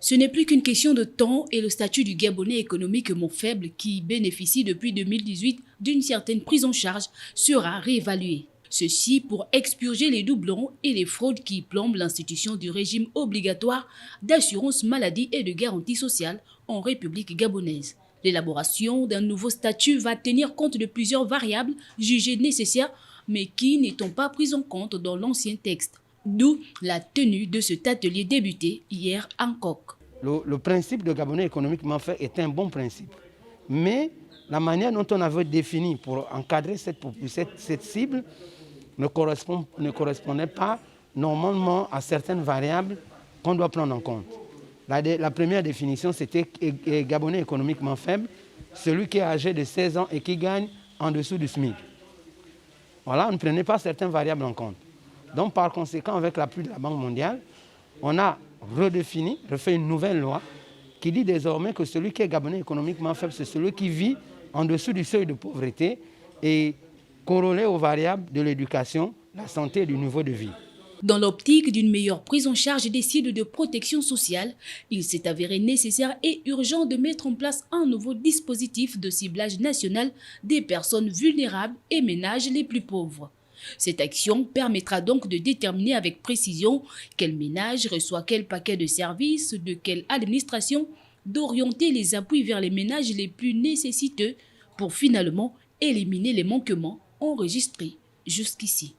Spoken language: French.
Ce n'est plus qu'une question de temps et le statut du Gabonais économiquement faible qui bénéficie depuis 2018 d'une certaine prise en charge sera réévalué. Ceci pour expurger les doublons et les fraudes qui plombent l'institution du régime obligatoire d'assurance maladie et de garantie sociale en République gabonaise. L'élaboration d'un nouveau statut va tenir compte de plusieurs variables jugées nécessaires mais qui n'étant pas prises en compte dans l'ancien texte. D'où la tenue de cet atelier débuté hier en Coq. Le principe de Gabonais économiquement fait est un bon principe. Mais la manière dont on avait défini pour encadrer cette cible ne correspondait pas normalement à certaines variables qu'on doit prendre en compte. La première définition, c'était Gabonais économiquement faible, celui qui est âgé de 16 ans et qui gagne en dessous du SMIC. Voilà, on ne prenait pas certaines variables en compte. Donc par conséquent, avec l'appui de la Banque mondiale, on a refait une nouvelle loi qui dit désormais que celui qui est Gabonais économiquement faible, c'est celui qui vit en dessous du seuil de pauvreté et corrélé aux variables de l'éducation, la santé et du niveau de vie. Dans l'optique d'une meilleure prise en charge des cibles de protection sociale, il s'est avéré nécessaire et urgent de mettre en place un nouveau dispositif de ciblage national des personnes vulnérables et ménages les plus pauvres. Cette action permettra donc de déterminer avec précision quel ménage reçoit quel paquet de services, de quelle administration, d'orienter les appuis vers les ménages les plus nécessiteux pour finalement éliminer les manquements enregistrés jusqu'ici.